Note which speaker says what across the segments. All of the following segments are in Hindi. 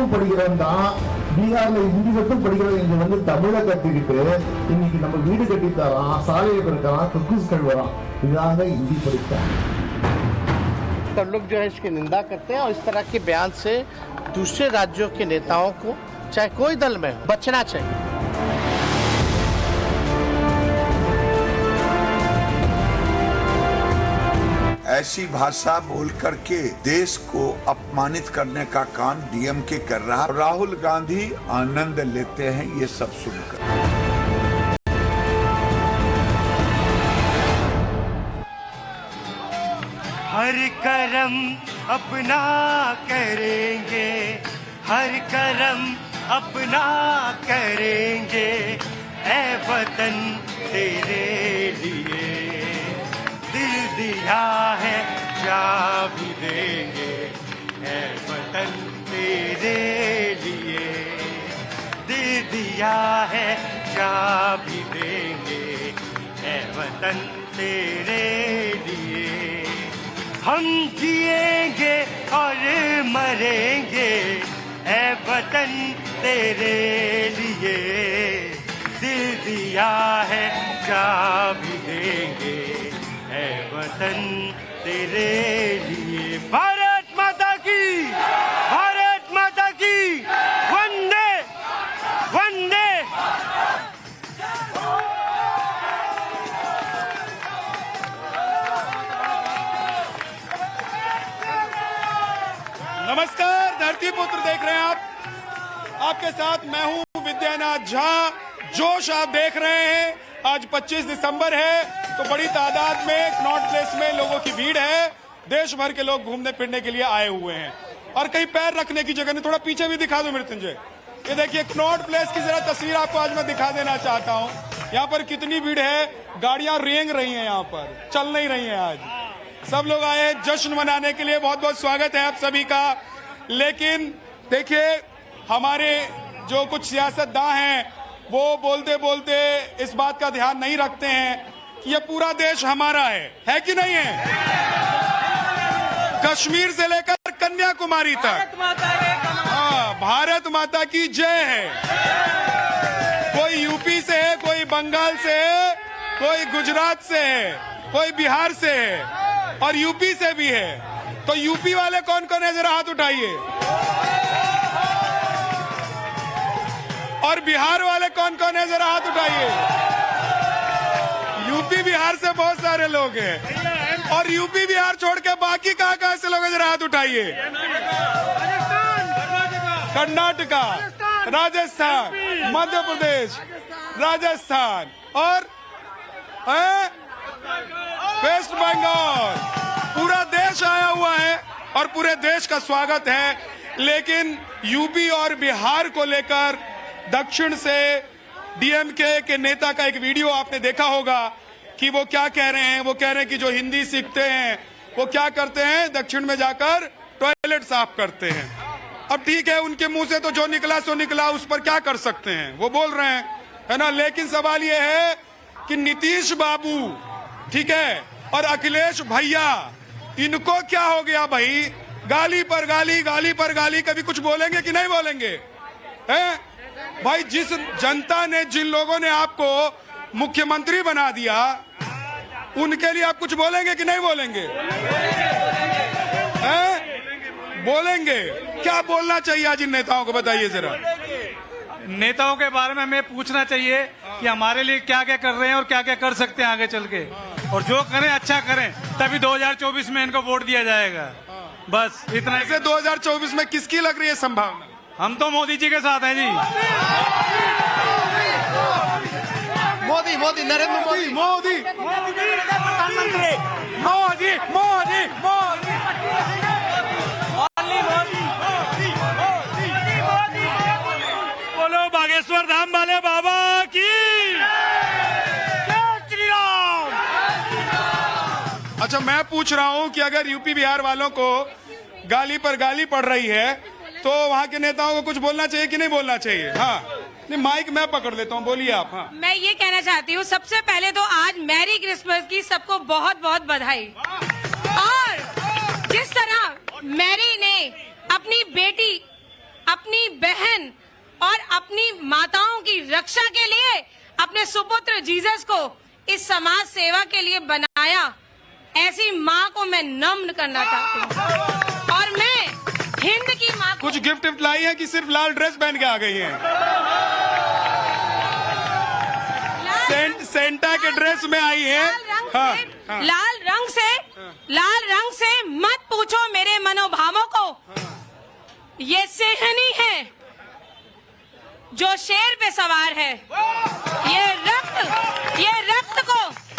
Speaker 1: மட்டும் படிக்கிறவன் தான் பீகார்ல ஹிந்தி மட்டும் படிக்கிறவன் இங்க வந்து தமிழை கத்துக்கிட்டு இன்னைக்கு நம்ம வீடு கட்டி தரான், சாலையை பெருக்கிறான், கக்கூஸ் கழுவுறான். இதாக हिंदी படித்தான்.
Speaker 2: तो लोग जो है इसकी निंदा करते हैं और इस तरह के बयान से दूसरे राज्यों के नेताओं को चाहे कोई दल में बचना चाहिए।
Speaker 3: ऐसी भाषा बोल करके देश को अपमानित करने का काम डीएमके कर रहा है। राहुल गांधी आनंद लेते हैं ये सब सुनकर।
Speaker 4: हर करम अपना करेंगे, हर करम अपना करेंगे, ऐ वतन तेरे लिए दिल दिया है क्या भी देंगे, ऐ वतन तेरे लिए दिल दिया है क्या भी देंगे, ऐ वतन तेरे लिए हम जिएंगे और मरेंगे, ऐ वतन तेरे लिए दिल दिया है क्या भी देंगे, ऐ वतन तेरे लिए। भारत माता की, भारत माता की, वंदे वंदे।
Speaker 5: नमस्कार, धरती पुत्र देख रहे हैं आप। आपके साथ मैं हूं विद्यानाथ झा। जोश आप देख रहे हैं। आज 25 दिसंबर है तो बड़ी तादाद में कनॉट प्लेस में लोगों की भीड़ है। देश भर के लोग घूमने फिरने के लिए आए हुए हैं और कहीं पैर रखने की जगह नहीं। थोड़ा पीछे भी दिखा दो मृत्युंजय। ये देखिए कनॉट प्लेस की जरा तस्वीर आपको आज मैं दिखा देना चाहता हूँ। यहाँ पर कितनी भीड़ है, गाड़ियां रेंग रही हैं, यहाँ पर चल नहीं रही हैं। आज सब लोग आए हैं जश्न मनाने के लिए। बहुत बहुत स्वागत है आप सभी का। लेकिन देखिए हमारे जो कुछ सियासतदान हैं वो बोलते बोलते इस बात का ध्यान नहीं रखते हैं कि ये पूरा देश हमारा है कि नहीं है। कश्मीर से लेकर कन्याकुमारी तक हाँ, भारत माता की जय है। कोई यूपी से है, कोई बंगाल से है, कोई गुजरात से है, कोई बिहार से है और यूपी से भी है। तो यूपी वाले कौन कौन है, जरा हाथ उठाइए। और बिहार वाले कौन कौन है, जरा हाथ उठाइए। यूपी बिहार से बहुत सारे लोग हैं और यूपी बिहार छोड़ के बाकी कहां से लोग हैं, जरा हाथ उठाइए। कर्नाटका, राजस्थान, मध्य प्रदेश, राजस्थान और वेस्ट बंगाल। पूरा देश आया हुआ है और पूरे देश का स्वागत है। लेकिन यूपी और बिहार को लेकर दक्षिण से डीएमके के नेता का एक वीडियो आपने देखा होगा कि वो क्या कह रहे हैं। वो कह रहे हैं कि जो हिंदी सीखते हैं वो क्या करते हैं, दक्षिण में जाकर टॉयलेट साफ करते हैं। अब ठीक है, उनके मुंह से तो जो निकला सो निकला, उस पर क्या कर सकते हैं, वो बोल रहे हैं, है ना। लेकिन सवाल ये है कि नीतीश बाबू, ठीक है, और अखिलेश भैया, इनको क्या हो गया भाई। गाली पर गाली, गाली पर गाली, कभी कुछ बोलेंगे कि नहीं बोलेंगे हैं भाई। जिस जनता ने, जिन लोगों ने आपको मुख्यमंत्री बना दिया, उनके लिए आप कुछ बोलेंगे कि नहीं बोलेंगे हैं? बोलेंगे। क्या बोलना चाहिए आज इन नेताओं को, बताइए जरा।
Speaker 6: नेताओं के बारे में हमें पूछना चाहिए कि हमारे लिए क्या क्या कर रहे हैं और क्या क्या कर सकते हैं आगे चल के, और जो करें अच्छा करें, तभी 2024 में इनको वोट दिया जाएगा। बस इतना।
Speaker 5: ऐसे 2024 में किसकी लग रही है संभावना?
Speaker 6: हम तो मोदी जी के साथ हैं जी।
Speaker 2: मोदी मोदी नरेंद्र मोदी
Speaker 5: मोदी
Speaker 6: प्रधानमंत्री मोदी मोदी मोदी बोलो बागेश्वर धाम वाले बाबा की जय श्री राम।
Speaker 5: अच्छा, मैं पूछ रहा हूं कि अगर यूपी बिहार वालों को गाली पर गाली पड़ रही है तो वहाँ के नेताओं को कुछ बोलना चाहिए कि नहीं बोलना चाहिए? हाँ, नहीं, माइक मैं पकड़ लेता हूँ, बोलिए आप। हाँ,
Speaker 7: मैं ये कहना चाहती हूँ, सबसे पहले तो आज मैरी क्रिसमस की सबको बहुत बहुत बधाई। और जिस तरह मैरी ने अपनी बेटी अपनी बहन और अपनी माताओं की रक्षा के लिए अपने सुपुत्र जीसस को इस समाज सेवा के लिए बनाया, ऐसी माँ को मैं नम्र करना चाहती हूँ। और मैं हिंद की माँ को
Speaker 5: कुछ गिफ्ट लाई है कि सिर्फ लाल ड्रेस पहन के आ गई है? सेंटा के ड्रेस में आई है।
Speaker 7: लाल रंग से मत पूछो मेरे मनोभावों को। ये सिंहनी है जो शेर पे सवार है।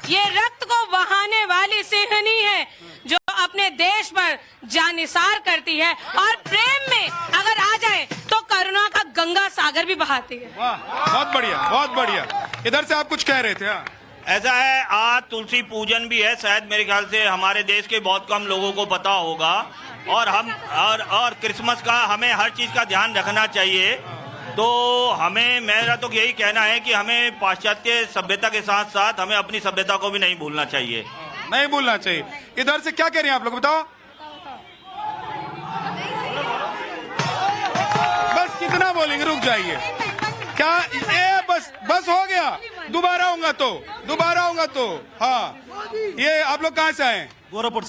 Speaker 7: ये रक्त को बहाने वाली सिंहनी है जो अपने देश पर जानिसार करती है और प्रेम में अगर आ जाए तो करुणा का गंगा सागर भी बहाती है।
Speaker 5: वाह, बहुत बढ़िया, बहुत बढ़िया। इधर से आप कुछ कह रहे थे? हाँ,
Speaker 8: ऐसा है, आज तुलसी पूजन भी है। शायद मेरे ख्याल से हमारे देश के बहुत कम लोगों को पता होगा। और हम और क्रिसमस का हमें हर चीज का ध्यान रखना चाहिए। तो मेरा तो यही कहना है कि हमें पाश्चात्य सभ्यता के साथ साथ हमें अपनी सभ्यता को भी नहीं भूलना चाहिए।
Speaker 5: नहीं भूलना चाहिए। इधर से क्या कह रहे हैं आप लोग, बताओ? बस कितना बोलेंगे, रुक जाइए। क्या बस हो गया? दोबारा होगा तो हाँ। ये आप लोग कहाँ से आए? गोरखपुर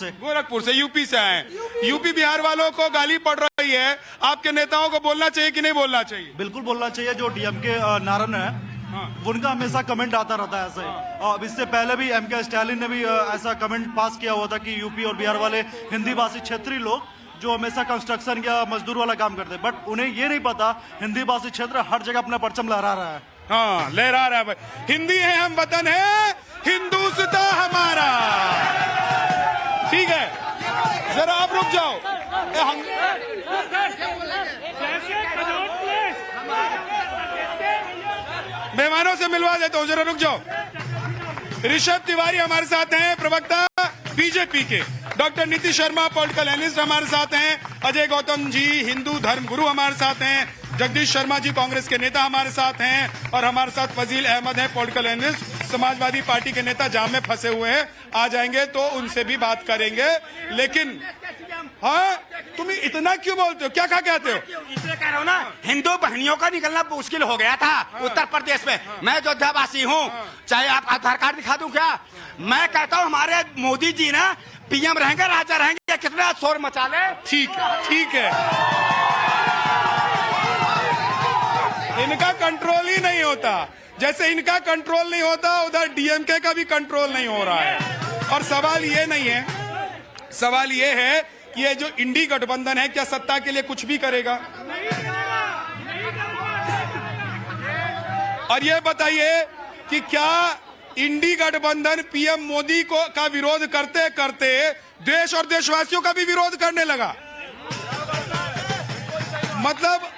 Speaker 5: से, यूपी से आए। यूपी बिहार वालों को गाली पड़ रही है, आपके नेताओं को बोलना चाहिए कि नहीं बोलना चाहिए?
Speaker 9: बिल्कुल बोलना चाहिए। जो डीएमके नारन है, उनका हमेशा कमेंट आता रहता है ऐसे ही। और इससे पहले भी एमके स्टालिन ने भी ऐसा कमेंट पास किया हुआ था कि यूपी और बिहार वाले हिंदी भाषी क्षेत्रीय लोग जो हमेशा कंस्ट्रक्शन या मजदूर वाला काम करते हैं, बट उन्हें ये नहीं पता हिंदी भाषी क्षेत्र हर जगह अपना परचम लहरा रहा है।
Speaker 5: हाँ, लहरा रहा है भाई। हिंदी है हम वतन है, हिंदुस्तां हमारा। ठीक है, जरा आप रुक जाओ। मेहमानों से मिलवा देता हूँ, जरा रुक जाओ। ऋषभ तिवारी हमारे साथ हैं, प्रवक्ता बीजेपी के। डॉक्टर नीति शर्मा पॉलिटिकल एनालिस्ट हमारे साथ हैं। अजय गौतम जी हिंदू धर्म गुरु हमारे साथ हैं। जगदीश शर्मा जी कांग्रेस के नेता हमारे साथ हैं। और हमारे साथ फजील अहमद है, पॉलिटिकल एनालिस्ट, समाजवादी पार्टी के नेता, जाम में फंसे हुए हैं। आ जाएंगे तो उनसे भी बात करेंगे। लेकिन हाँ, तुम इतना क्यों बोलते हो? क्या खा के आते हो?
Speaker 10: इसलिए कह रहा हूँ ना, हिंदू बहनियों का निकलना मुश्किल हो गया था उत्तर प्रदेश में। मैं अयोध्यावासी हूँ, चाहे आप आधार कार्ड दिखा दूं क्या? मैं कहता हूँ हमारे मोदी जी ना पीएम रहेंगे, राजा रहेंगे, कितना शोर मचा ले।
Speaker 5: ठीक है। इनका कंट्रोल ही नहीं होता। जैसे इनका कंट्रोल नहीं होता, उधर डीएमके का भी कंट्रोल नहीं हो रहा है। और सवाल ये नहीं है, सवाल ये है कि ये जो इंडी गठबंधन है, क्या सत्ता के लिए कुछ भी करेगा? और ये बताइए कि क्या इंडी गठबंधन पीएम मोदी को का विरोध करते करते देश और देशवासियों का भी विरोध करने लगा? मतलब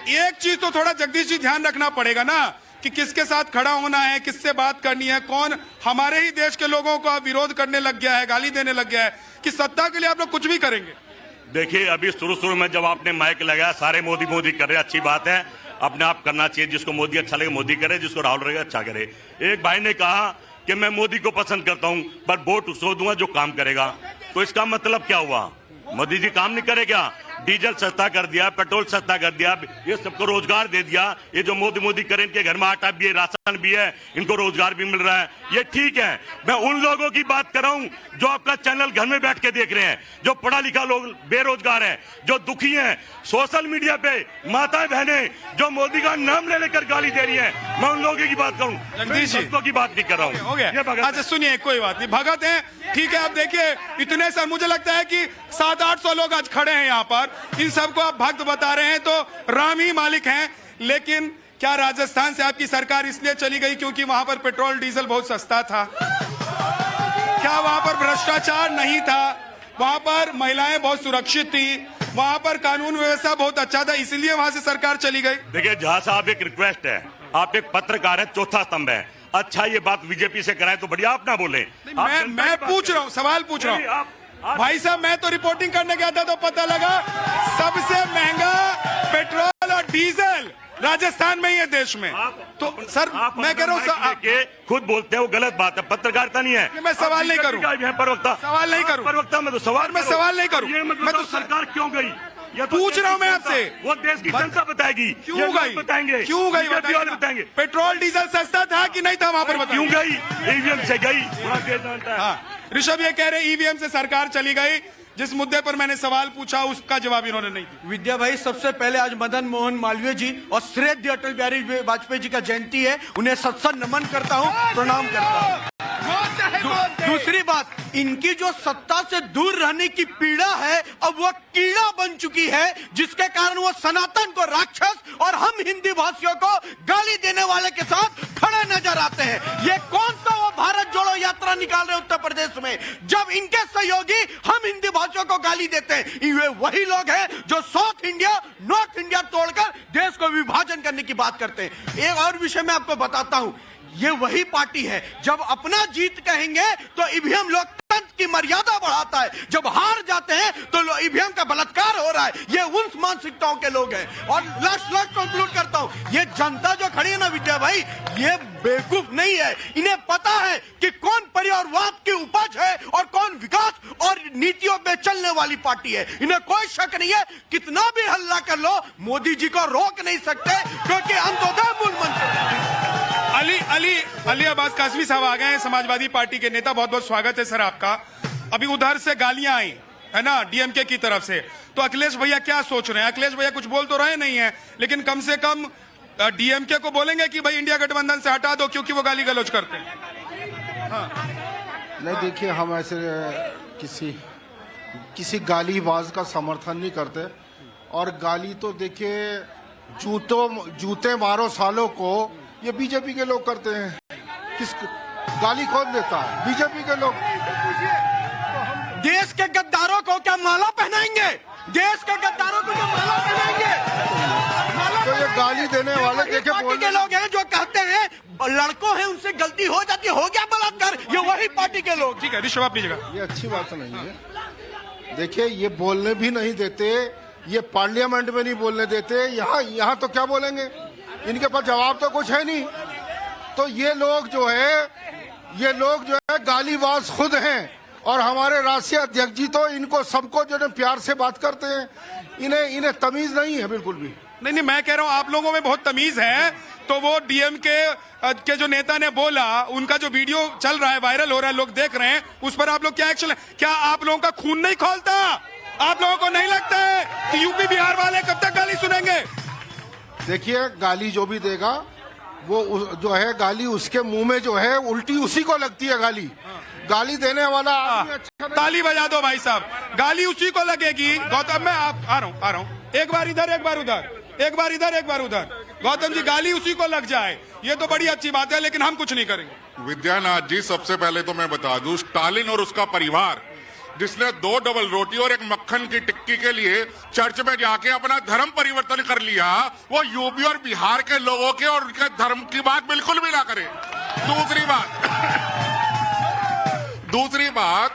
Speaker 5: एक चीज तो थोड़ा जगदीश जी ध्यान रखना पड़ेगा ना कि किसके साथ खड़ा होना है, किससे बात करनी है। कौन हमारे ही देश के लोगों को विरोध करने लग गया है, गाली देने लग गया है कि सत्ता के लिए आप लोग कुछ भी करेंगे।
Speaker 8: देखिए, अभी शुरू में जब आपने माइक लगाया, सारे मोदी मोदी कर रहे, अच्छी बात है, अपने आप करना चाहिए। जिसको मोदी अच्छा लगे मोदी करे, जिसको राहुल लगे अच्छा करे। एक भाई ने कहा कि मैं मोदी को पसंद करता हूं, पर वोट उसको दूंगा जो काम करेगा। तो इसका मतलब क्या हुआ? मोदी जी काम नहीं करे क्या? डीजल सस्ता कर दिया, पेट्रोल सस्ता कर दिया, ये सबको रोजगार दे दिया। ये जो मोदी करे, इनके घर में आटा भी है, राशन भी है, इनको रोजगार भी मिल रहा है, ये ठीक है। मैं उन लोगों की बात कर रहा हूं जो आपका चैनल घर में बैठ के देख रहे हैं, जो पढ़ा लिखा लोग बेरोजगार है, जो दुखी हैं, सोशल मीडिया पे माताएं बहनें जो मोदी का नाम ले लेकर गाली दे रही है, मैं उन लोगों की बात करूं,
Speaker 5: जगदीश जी
Speaker 8: की बात नहीं कर रहा हूं।
Speaker 5: हो गया। अच्छा सुनिए, कोई बात नहीं, भगत है, ठीक है। आप देखिए, इतने सर मुझे लगता है कि 700-800 लोग आज खड़े हैं यहाँ पर। इन सबको आप भक्त बता रहे हैं, तो राम ही मालिक हैं। लेकिन क्या राजस्थान से आपकी सरकार इसलिए चली गई क्योंकि वहां पर पेट्रोल डीजल बहुत सस्ता था? क्या वहां पर भ्रष्टाचार नहीं था? वहां पर महिलाएं बहुत सुरक्षित थी, वहां पर कानून व्यवस्था बहुत अच्छा था, इसलिए वहां से सरकार चली गई?
Speaker 8: देखिए जहां साहब, एक रिक्वेस्ट है, आप एक पत्रकार है, चौथा स्तंभ है। अच्छा, ये बात बीजेपी से कराएं तो बढ़िया, आप ना बोले।
Speaker 5: मैं पूछ रहा हूँ, सवाल पूछ रहा हूँ भाई साहब। मैं तो रिपोर्टिंग करने गया था तो पता लगा सबसे महंगा पेट्रोल और डीजल राजस्थान में ही है देश में। तो सर मैं कह रहा हूँ,
Speaker 8: खुद बोलते हैं वो गलत बात है, पत्रकारिता नहीं है।
Speaker 5: मैं सवाल नहीं करूँ,
Speaker 8: प्रवक्ता
Speaker 5: सवाल नहीं करूँ,
Speaker 8: प्रवक्ता में तो सवाल,
Speaker 5: मैं सवाल नहीं करूँ।
Speaker 8: मैं तो सरकार क्यों गई, ये तो
Speaker 5: पूछ रहा हूं मैं आपसे,
Speaker 8: वो देश की जनता बताएगी।
Speaker 5: क्यों गई?
Speaker 8: बताएंगे
Speaker 5: क्यों गई?
Speaker 8: बताएंगे।
Speaker 5: पेट्रोल डीजल सस्ता था कि नहीं था वहां पर?
Speaker 8: क्यों गई? ईवीएम से गई, पूरा देश जानता है।
Speaker 5: हाँ, ऋषभ ये कह रहे ईवीएम से सरकार चली गई। जिस मुद्दे पर मैंने सवाल पूछा उसका जवाब इन्होंने नहीं दिया।
Speaker 11: विद्या भाई, सबसे पहले आज मदन मोहन मालवीय जी और श्रेष्ठ अटल बिहारी वाजपेयी जी का जयंती है, उन्हें सत नमन करता हूँ, प्रणाम करता हूँ। दूसरी बात, इनकी जो सत्ता से दूर रहने की पीड़ा है, अब वो कीड़ा बन चुकी है, जिसके कारण वो सनातन को राक्षस और हम हिंदी भाषियों को गाली देने वाले के साथ खड़े नजर आते हैं। ये कौन सा वो भारत जोड़ो यात्रा निकाल रहे उत्तर प्रदेश में, जब इनके सहयोगी हम हिंदी भाषियों को गाली देते हैं। ये वही लोग हैं जो साउथ इंडिया नॉर्थ इंडिया तोड़कर देश को विभाजन करने की बात करते हैं। एक और विषय मैं आपको बताता हूं, ये वही पार्टी है जब अपना जीत कहेंगे तो ईवीएम लोकतंत्र की मर्यादा बढ़ाता है, जब हार जाते हैं तो ईवीएम का बलात्कार हो रहा है। ये उन मानसिकताओं के लोग हैं। और लास्ट कंक्लूड करता हूं, ये जनता जो खड़ी है ना विद्या भाई, ये बेवकूफ नहीं है। इन्हें पता है कि कौन परिवारवाद की उपज है और कौन विकास और नीतियों पे चलने वाली पार्टी है। इन्हें कोई शक नहीं है, कितना भी हल्ला कर लो मोदी जी को रोक नहीं सकते, क्योंकि अंत्योदय मूल मंत्र।
Speaker 5: अली अब्बास कासमी साहब आ गए हैं, समाजवादी पार्टी के नेता। बहुत बहुत स्वागत है सर आपका। अभी उधर से गालियां आई है ना डीएमके की तरफ से, तो अखिलेश भैया क्या सोच रहे हैं? अखिलेश भैया कुछ बोल तो रहे नहीं है, लेकिन कम से कम डीएमके को बोलेंगे कि भाई इंडिया गठबंधन से हटा दो, क्योंकि वो गाली गलौज करते हैं। हाँ।
Speaker 12: नहीं, देखिए, हम ऐसे किसी गालीबाज का समर्थन नहीं करते। और गाली तो देखिए, जूते मारो सालों को, ये बीजेपी के लोग करते हैं। किस गाली कौन देता है? बीजेपी के लोग।
Speaker 11: देश के गद्दारों को क्या माला पहनाएंगे? देश के गद्दारों को क्या माला पहनाएंगे?
Speaker 12: तो ये गाली देने वाले देखिए
Speaker 11: पार्टी के लोग हैं जो कहते हैं लड़कों हैं उनसे गलती हो जाती, हो गया बलात्कार, ये वही पार्टी के लोग।
Speaker 5: ठीक है ऋषभ, अपनी जगह।
Speaker 12: ये अच्छी बात नहीं है। देखिए, ये बोलने भी नहीं देते, ये पार्लियामेंट में नहीं बोलने देते। यहाँ तो क्या बोलेंगे? इनके पास जवाब तो कुछ है नहीं। तो ये लोग जो है गालीबाज खुद हैं। और हमारे राष्ट्रीय अध्यक्ष जी तो इनको सबको जो है प्यार से बात करते हैं। इन्हें तमीज नहीं है बिल्कुल भी।
Speaker 5: नहीं, मैं कह रहा हूं आप लोगों में बहुत तमीज है। तो वो डीएमके के जो नेता ने बोला, उनका जो वीडियो चल रहा है, वायरल हो रहा है, लोग देख रहे हैं, उस पर आप लोग क्या एक्शन? क्या आप लोगों का खून नहीं खौलता? आप लोगों को नहीं लगता है कि यूपी बिहार वाले कब तक गाली सुनेंगे?
Speaker 12: देखिए, गाली जो भी देगा वो जो है गाली उसके मुंह में जो है उल्टी उसी को लगती है गाली। गाली देने वाला आदमी अच्छा।
Speaker 5: ताली बजा दो भाई साहब, गाली उसी को लगेगी। गौतम, मैं आ रहा हूं, एक बार इधर एक बार उधर, एक बार इधर एक बार उधर। गौतम जी, गाली उसी को लग जाए ये तो बड़ी अच्छी बात है, लेकिन हम कुछ नहीं करेंगे।
Speaker 13: विद्यानाथ जी, सबसे पहले तो मैं बता दूं, स्टालिन और उसका परिवार जिसने 2 डबल रोटी और 1 मक्खन की टिक्की के लिए चर्च में जाके अपना धर्म परिवर्तन कर लिया, वो यूपी और बिहार के लोगों के और उनके धर्म की बात बिल्कुल भी ना करे। दूसरी बात,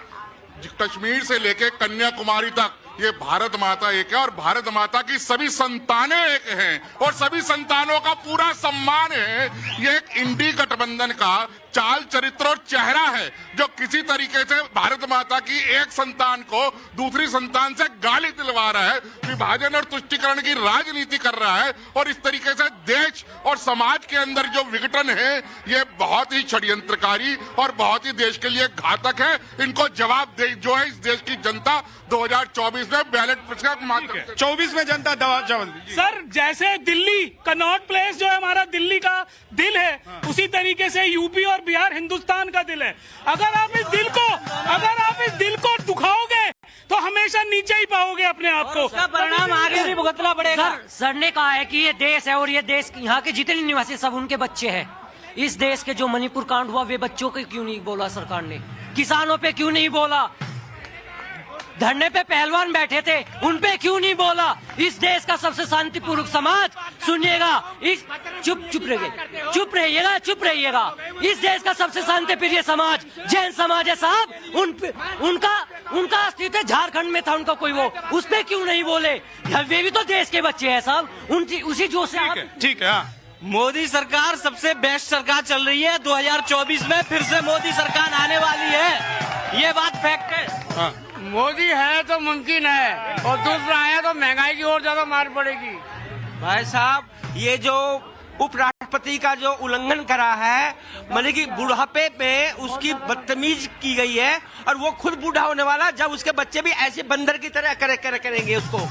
Speaker 13: कश्मीर से लेके कन्याकुमारी तक ये भारत माता एक है और भारत माता की सभी संतानें एक हैं और सभी संतानों का पूरा सम्मान है। ये एक इंडी गठबंधन का चाल चरित्र और चेहरा है जो किसी तरीके से भारत माता की एक संतान को दूसरी संतान से गाली दिलवा रहा है, विभाजन और तुष्टीकरण की राजनीति कर रहा है। और इस तरीके से देश और समाज के अंदर जो विघटन है, ये बहुत ही षड्यंत्रकारी और बहुत ही देश के लिए घातक है। इनको जवाब दे जो है इस देश की जनता 2024 में बैलेट के माध्यम से।
Speaker 5: 24 में जनता जवाब।
Speaker 6: सर, जैसे दिल्ली कनॉट प्लेस जो है हमारा दिल्ली का दिल है, उसी तरीके से यूपी और बिहार हिंदुस्तान का दिल है। अगर आप इस दिल को दुखाओगे तो हमेशा नीचे ही पाओगे अपने आप को।
Speaker 14: परिणाम आगे भी भुगतना पड़ेगा। सर ने कहा है कि ये देश है और ये देश यहाँ के जितने निवासी सब उनके बच्चे हैं। इस देश के जो मणिपुर कांड हुआ, वे बच्चों के क्यों नहीं बोला सरकार ने? किसानों पे क्यों नहीं बोला? धरने पे पहलवान बैठे थे, उन पे क्यों नहीं बोला? इस देश का सबसे शांतिपूर्वक समाज, सुनिएगा, इस चुप रहिएगा। इस देश का सबसे शांतिप्रिय समाज जैन समाज है साहब। उनका अस्तित्व झारखंड में था, उनका कोई वो, उस पे क्यों नहीं बोले? वे भी तो देश के बच्चे हैं साहब। उसी जोश से
Speaker 5: ठीक है।
Speaker 14: मोदी सरकार सबसे बेस्ट सरकार चल रही है। 2024 में फिर से मोदी सरकार आने वाली है, ये बात फैक्ट है।
Speaker 2: मोदी है तो मुमकिन है, और दूसरा है तो महंगाई की और ज्यादा मार पड़ेगी।
Speaker 11: भाई साहब, ये जो उपराष्ट्रपति का जो उल्लंघन करा है, मतलब कि बुढ़ापे पे उसकी बदतमीज की गई है, और वो खुद बूढ़ा होने वाला जब उसके बच्चे भी ऐसे बंदर की तरह करेंगे उसको।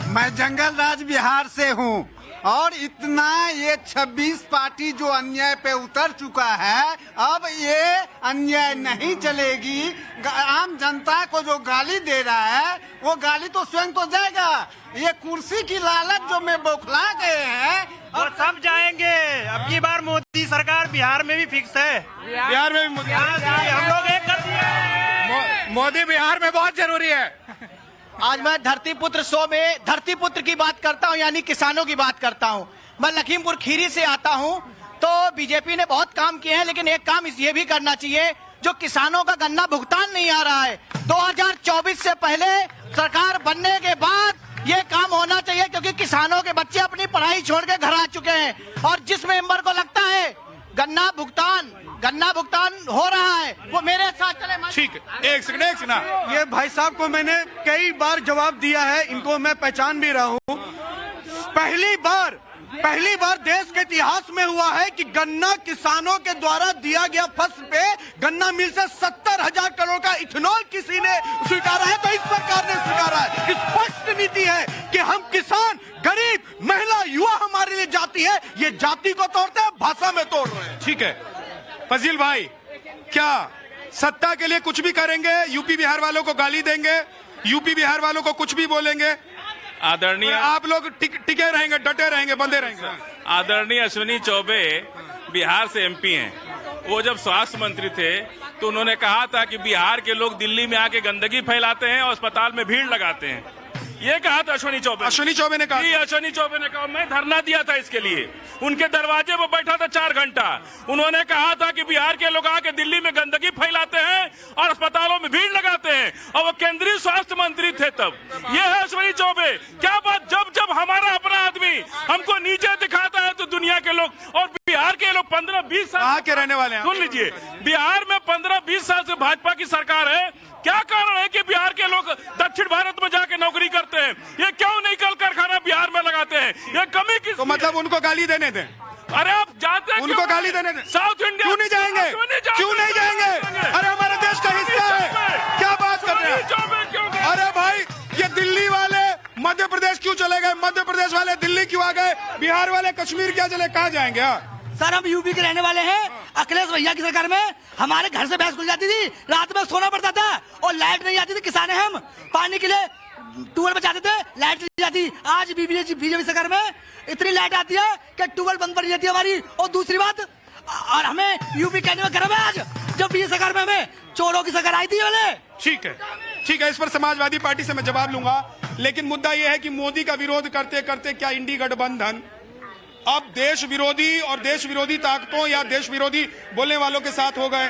Speaker 10: मैं जंगल राज बिहार से हूँ, और इतना ये 26 पार्टी जो अन्याय पे उतर चुका है, अब ये अन्याय नहीं चलेगी। आम जनता को जो गाली दे रहा है वो गाली तो स्वयं तो जाएगा, ये कुर्सी की लालच जो में बौखला गए हैं
Speaker 11: और सब जाएंगे। अब की बार मोदी सरकार बिहार में भी फिक्स है।
Speaker 5: बिहार में भी
Speaker 11: हम लोग एक कर दिए।
Speaker 5: मोदी बिहार में बहुत जरूरी है।
Speaker 11: आज मैं धरती पुत्र शो में धरती पुत्र की बात करता हूं, यानी किसानों की बात करता हूं। मैं लखीमपुर खीरी से आता हूं, तो बीजेपी ने बहुत काम किए हैं, लेकिन एक काम ये भी करना चाहिए, जो किसानों का गन्ना भुगतान नहीं आ रहा है। 2024 से पहले सरकार बनने के बाद ये काम होना चाहिए, क्योंकि किसानों के बच्चे अपनी पढ़ाई छोड़ के घर आ चुके हैं, और जिस मेंबर को लगता है गन्ना भुगतान हो रहा है वो मेरे साथ चले।
Speaker 5: ठीक है, एक सेकंड।
Speaker 9: ये भाई साहब को मैंने कई बार जवाब दिया है, इनको मैं पहचान भी रहा हूँ। पहली बार देश के इतिहास में हुआ है कि गन्ना किसानों के द्वारा दिया गया फसल पे गन्ना मिल से 70,000 करोड़ का इथेनॉल किसी ने स्वीकारा है, तो इस सरकार ने स्वीकारा है। स्पष्ट नीति है कि हम किसान, गरीब, महिला, युवा हमारे लिए जाति है, ये जाति को तोड़ते हैं, भाषा में तोड़ रहे हैं।
Speaker 5: ठीक है फजील भाई, क्या सत्ता के लिए कुछ भी करेंगे? यूपी बिहार वालों को गाली देंगे, यूपी बिहार वालों को कुछ भी बोलेंगे?
Speaker 15: आदरणीय,
Speaker 5: आप लोग टिके रहेंगे, डटे रहेंगे, बंधे रहेंगे?
Speaker 15: आदरणीय अश्विनी चौबे बिहार से एमपी हैं। वो जब स्वास्थ्य मंत्री थे तो उन्होंने कहा था कि बिहार के लोग दिल्ली में आके गंदगी फैलाते हैं और अस्पताल में भीड़ लगाते हैं। ये कहा था अश्विनी चौबे ने कहा। अश्विनी चौबे ने कहा, मैं धरना दिया था इसके लिए, उनके दरवाजे पर बैठा था 4 घंटा। उन्होंने कहा था कि बिहार के लोग आके दिल्ली में गंदगी फैलाते हैं और अस्पतालों में भीड़ लगाते हैं, और वो केंद्रीय स्वास्थ्य मंत्री थे तब। ये है अश्विनी चौबे। क्या बात, जब हमारा अपना आदमी हमको नीचे दिखाता है तो दुनिया के लोग, और बिहार के लोग 15-20 साल
Speaker 5: के रहने वाले हैं।
Speaker 15: सुन लीजिए, बिहार में 15-20 साल से भाजपा की सरकार है। क्या कारण है कि बिहार के लोग दक्षिण भारत में जाके नौकरी करते हैं? ये क्यों नहीं कल कारखाना बिहार में लगाते हैं? ये कमी किस?
Speaker 5: तो मतलब उनको गाली देने दें।
Speaker 15: अरे आप जाते हैं,
Speaker 5: उनको गाली देने दें।
Speaker 15: साउथ इंडिया
Speaker 5: क्यों नहीं जाएंगे? क्यों नहीं जाएंगे? अरे हमारे देश का हिस्सा है, क्या बात कर रहे हैं? अरे भाई, ये दिल्ली वाले मध्य प्रदेश क्यों चले गए? मध्य प्रदेश वाले दिल्ली क्यों आ गए? बिहार वाले कश्मीर क्या चले? कहाँ जाएंगे?
Speaker 11: सर, हम यूपी के रहने वाले हैं। अखिलेश भैया की सरकार में हमारे घर से भैंस खुल जाती थी, रात में सोना पड़ता था, और लाइट नहीं आती थी। किसान है हम, पानी के लिए ट्यूबवेल बचाते थे, लाइट नहीं जाती। आज बीजेपी सरकार में इतनी लाइट आती है कि ट्यूबवेल बंद पड़ जाती है हमारी। और दूसरी बात, और हमें यूपी कहने में गर्व है आज, जब बीजेपी सरकार में हमें चोरों की सरकार आई थी वाले।
Speaker 5: ठीक है, इस पर समाजवादी पार्टी से मैं जवाब लूंगा, लेकिन मुद्दा यह है कि मोदी का विरोध करते करते क्या इंडी गठबंधन अब देश विरोधी और देश विरोधी ताकतों या देश विरोधी बोलने वालों के साथ हो गए?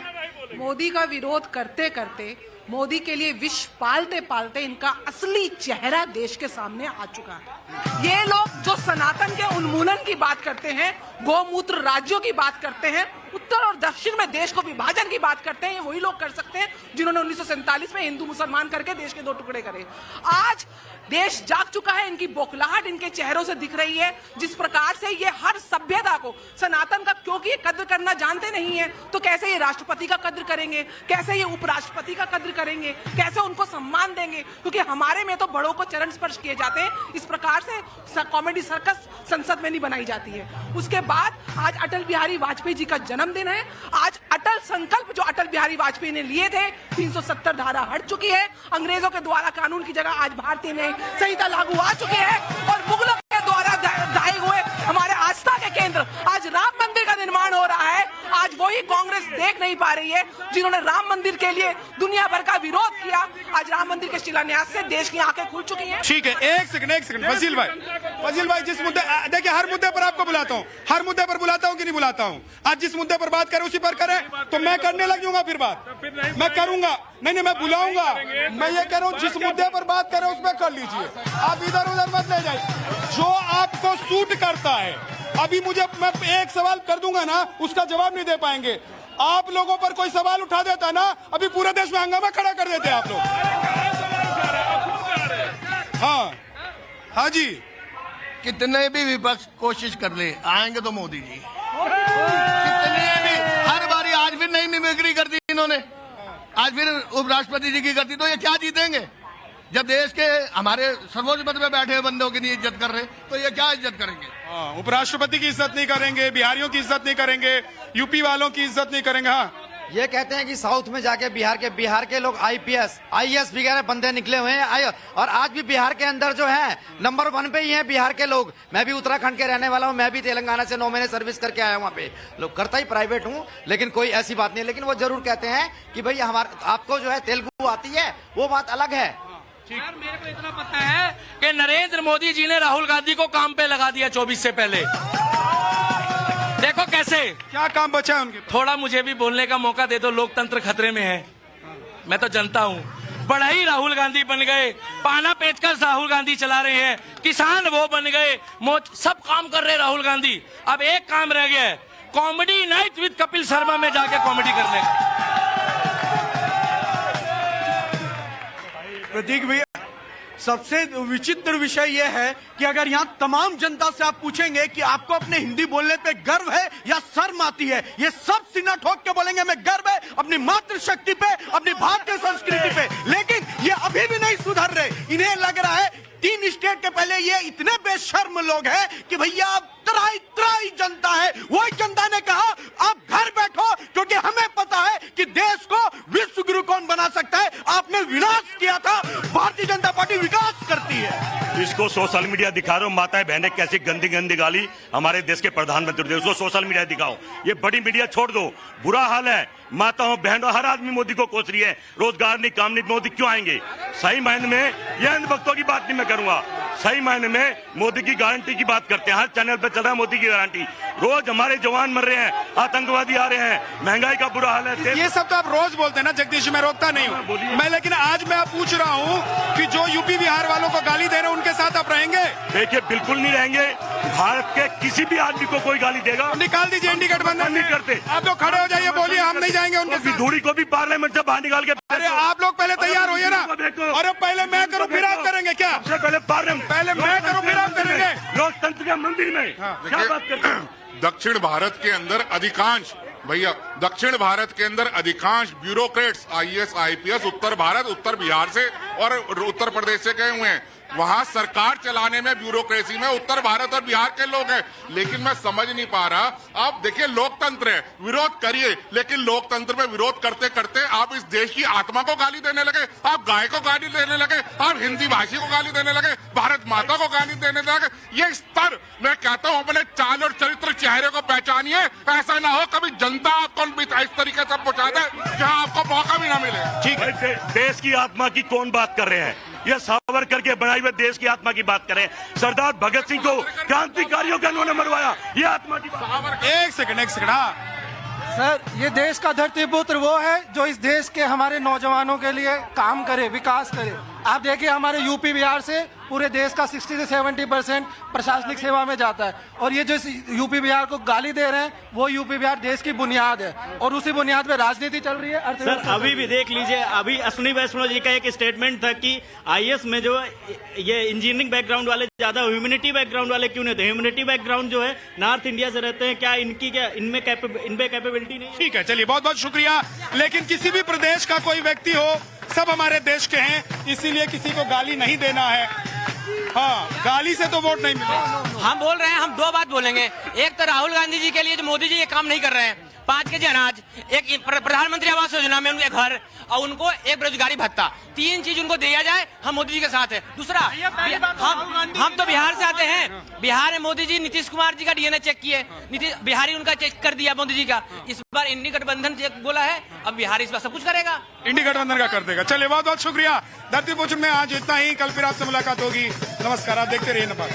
Speaker 16: मोदी का विरोध करते करते, मोदी के लिए विष पालते पालते इनका असली चेहरा देश के सामने आ चुका है। ये लोग जो सनातन के उन्मूलन की बात करते हैं, गोमूत्र राज्यों की बात करते हैं, उत्तर और दक्षिण में देश को विभाजन की बात करते हैं, ये वही लोग कर सकते हैं जिन्होंने 1947 में हिंदू मुसलमान करके देश के 2 टुकड़े करे। आज देश जाग चुका है, इनकी बौखलाहट इनके चेहरों से दिख रही है। जिस प्रकार से ये हर सभ्यता को, सनातन का क्योंकि ये कद्र करना जानते नहीं है, तो कैसे ये राष्ट्रपति का कद्र करेंगे, कैसे ये उपराष्ट्रपति का कद्र करेंगे, कैसे उनको सम्मान देंगे? क्योंकि हमारे में तो बड़ों को चरण स्पर्श किए जाते हैं। इस प्रकार से कॉमेडी सर्कस संसद में नहीं बनाई जाती है। उसके बाद आज अटल बिहारी वाजपेयी जी का जन्मदिन है। आज अटल संकल्प जो अटल बिहारी वाजपेयी ने लिए थे, 370 धारा हट चुकी है। अंग्रेजों के द्वारा कानून की जगह आज भारतीय न्याय संहिता लागू आ चुकी है, और मुगलों के द्वारा ढाए हुए हमारे आस्था के केंद्र, आज राम मंदिर का निर्माण हो रहा है। आज वही कांग्रेस देख नहीं पा रही है जिन्होंने राम मंदिर के लिए दुनिया भर का विरोध किया। आज राम मंदिर के शिलान्यास से देश की आंखें खुल चुकी हैं।
Speaker 5: ठीक है, एक सेकंड फजील भाई, जिस मुद्दे, देखिए हर मुद्दे पर आपको बुलाता हूँ, हर मुद्दे पर बुलाता हूँ कि नहीं बुलाता हूँ? आज जिस मुद्दे पर बात करें उसी पर करें, तो मैं करने लग जाऊंगा फिर बात, मैं करूंगा नहीं, मैं बुलाऊंगा। मैं ये कह रहा हूँ, जिस मुद्दे पर बात करें उस पर कर लीजिए, आप इधर उधर मत ले जाइए। जो आपको सूट करता है, अभी मुझे मैं एक सवाल कर दूंगा ना, उसका जवाब नहीं दे पाएंगे। आप लोगों पर कोई सवाल उठा देता ना, अभी पूरे देश में हंगामा खड़ा कर देते आप लोग। हाँ जी,
Speaker 2: कितने भी विपक्ष कोशिश कर ले, आएंगे तो मोदी जी। कितने भी, हर बारी आज फिर नई मिमिक्री कर दी इन्होंने, आज फिर उपराष्ट्रपति जी की करती, तो ये क्या जीतेंगे? जब देश के हमारे सर्वोच्च पद पे बैठे बंदों की नहीं इज्जत कर रहे, तो ये क्या इज्जत करेंगे?
Speaker 5: उपराष्ट्रपति की इज्जत नहीं करेंगे, बिहारियों की इज्जत नहीं करेंगे, यूपी वालों की इज्जत नहीं करेंगे। हाँ,
Speaker 17: ये कहते हैं कि साउथ में जाके बिहार के लोग IPS IAS वगैरह बंदे निकले हुए हैं, और आज भी बिहार के अंदर जो है नंबर 1 पे ही हैं बिहार के लोग। मैं भी उत्तराखंड के रहने वाला हूं, मैं भी तेलंगाना से 9 महीने सर्विस करके आया वहां पे। लोग करता ही प्राइवेट हूं, लेकिन कोई ऐसी बात नहीं है। लेकिन वो जरूर कहते हैं कि भाई आपको जो है तेलुगु आती है, वो बात अलग है।
Speaker 14: यार मेरे को इतना पता है कि नरेंद्र मोदी जी ने राहुल गांधी को काम पे लगा दिया 24 से पहले। देखो कैसे,
Speaker 5: क्या काम बचा है उनके पास?
Speaker 14: थोड़ा मुझे भी बोलने का मौका दे दो, लोकतंत्र खतरे में है। मैं तो जनता हूँ। बढ़ई राहुल गांधी बन गए, पाना पेचकस राहुल गांधी चला रहे हैं, किसान वो बन गए, सब काम कर रहे राहुल गांधी। अब एक काम रह गया है, comedy night with Kapil Sharma में जाके कॉमेडी करने का।
Speaker 11: प्रतीक भैया, सबसे विचित्र विषय यह है कि अगर यहाँ तमाम जनता से आप पूछेंगे कि आपको अपने हिंदी बोलने पे गर्व है या शर्म आती है, ये सब सीना ठोक के बोलेंगे हमें गर्व है अपनी मातृशक्ति पे, अपनी भारतीय संस्कृति पे। लेकिन ये अभी भी नहीं सुधर रहे। इन्हें लग रहा है 3 स्टेट के पहले ये इतने बेशर्म लोग हैं कि भैया आप त्राई जनता है। वही जनता ने कहा आप घर बैठो, क्योंकि हमें पता है कि देश को विश्व गुरु कौन बना सकता है। आपने विनाश किया था, भारतीय जनता पार्टी विकास करती है।
Speaker 8: इसको सोशल मीडिया दिखा रहे हो, माताएं बहनें कैसी गंदी गंदी गाली हमारे देश के प्रधानमंत्री, उसको सोशल मीडिया दिखाओ। ये बड़ी मीडिया छोड़ दो, बुरा हाल है। माताओं बहनों हर आदमी मोदी को कोस रही है, रोजगार नहीं, काम नहीं, मोदी क्यों आएंगे? सही मायने में ये अंधभक्तों की बात नहीं मैं करूंगा, सही मायने में मोदी की गारंटी की बात करते हैं। हर चैनल पे चल रहा है मोदी की गारंटी। रोज हमारे जवान मर रहे हैं, आतंकवादी आ रहे हैं, महंगाई का बुरा हाल है।
Speaker 5: ये सब तो आप रोज बोलते हैं ना जगदीश, मैं रोकता नहीं हूँ मैं, लेकिन आज मैं पूछ रहा हूँ कि जो यूपी बिहार वालों को गाली दे रहे हैं उनके साथ आप रहेंगे?
Speaker 8: देखिए बिल्कुल नहीं रहेंगे। भारत के किसी भी आदमी को कोई गाली देगा
Speaker 5: निकाल दीजिए, इंडी गठबंधन
Speaker 8: नहीं करते।
Speaker 5: आप लोग खड़े हो जाइए, बोलिए हम नहीं जाएंगे उनके साथ।
Speaker 8: विधूड़ी को भी पार्लियामेंट से बाहर निकाल के।
Speaker 5: अरे आप लोग पहले तैयार होइए ना, और पहले मैं करूँ फिर आप करेंगे क्या?
Speaker 8: पहले पार्लियामेंट,
Speaker 5: पहले मैं करूँ फिर आप करेंगे।
Speaker 8: लोकतंत्र के मंदिर में क्या बात करते हैं?
Speaker 13: दक्षिण भारत के अंदर अधिकांश दक्षिण भारत के अंदर अधिकांश ब्यूरोक्रेट्स IAS IPS उत्तर भारत, उत्तर बिहार से और उत्तर प्रदेश से गए हुए हैं। वहां सरकार चलाने में, ब्यूरोक्रेसी में उत्तर भारत और बिहार के लोग हैं। लेकिन मैं समझ नहीं पा रहा, आप देखिए लोकतंत्र है, विरोध करिए, लेकिन लोकतंत्र में विरोध करते करते आप इस देश की आत्मा को गाली देने लगे, आप गाय को गाली देने लगे, आप हिंदी भाषी को गाली देने लगे, भारत माता को गाली देने लगे। ये स्तर, मैं कहता हूं अपने चाल और चरित्र चेहरे को पहचानिए, ऐसा ना हो कभी जनता आपको इस तरीके से पहुंचा दे जहां आपको मौका भी ना मिले।
Speaker 8: ठीक है, देश की आत्मा की कौन बात कर रहे हैं? ये सावरकर के बनाए हुए देश की आत्मा की बात करें। सरदार भगत सिंह को क्रांतिकारियों के उन्होंने मरवाया, ये आत्मा की बात।
Speaker 5: एक सेकंड
Speaker 18: सर, ये देश का धरतीपुत्र वो है जो इस देश के हमारे नौजवानों के लिए काम करे, विकास करे। आप देखिए हमारे यूपी बिहार से पूरे देश का 60 से 70% प्रशासनिक सेवा में जाता है, और ये जो यूपी बिहार को गाली दे रहे हैं वो यूपी बिहार देश की बुनियाद है, और उसी बुनियाद पे राजनीति चल रही है।
Speaker 19: सर अभी भी देख लीजिए, अभी अश्विनी वैष्णव जी का एक स्टेटमेंट था कि IAS में जो ये इंजीनियरिंग बैकग्राउंड वाले ज्यादा, ह्यूमैनिटी बैकग्राउंड वाले क्यों नहीं थे? ह्यूमैनिटी बैकग्राउंड जो है नॉर्थ इंडिया से रहते हैं, क्या इनकी इनमें कैपेबिलिटी नहीं?
Speaker 5: ठीक है, चलिए बहुत बहुत शुक्रिया। लेकिन किसी भी प्रदेश का कोई व्यक्ति हो, सब हमारे देश के हैं, इसीलिए किसी को गाली नहीं देना है। हाँ, गाली से तो वोट नहीं मिलेगा।
Speaker 14: हम बोल रहे हैं, हम 2 बात बोलेंगे। एक तो राहुल गांधी जी के लिए जो मोदी जी ये काम नहीं कर रहे हैं, 5 केजी अनाज, एक प्रधानमंत्री आवास योजना में उनके घर, और उनको एक बेरोजगारी भत्ता, 3 चीज उनको दिया जाए, हम मोदी जी के साथ है। दूसरा, हम तो बिहार से आते हैं, बिहार में मोदी जी नीतीश कुमार जी का DNA चेक किए, बिहारी उनका चेक कर दिया मोदी जी का। इस बार इंडी गठबंधन चेक बोला है, अब बिहार इस बार सब कुछ करेगा,
Speaker 5: इंडी गठबंधन का कर देगा। चलिए बहुत बहुत शुक्रिया। धरती पुत्र में आज इतना ही, कल फिर आपसे मुलाकात होगी। नमस्कार, आप देखते रहिए नेपाल।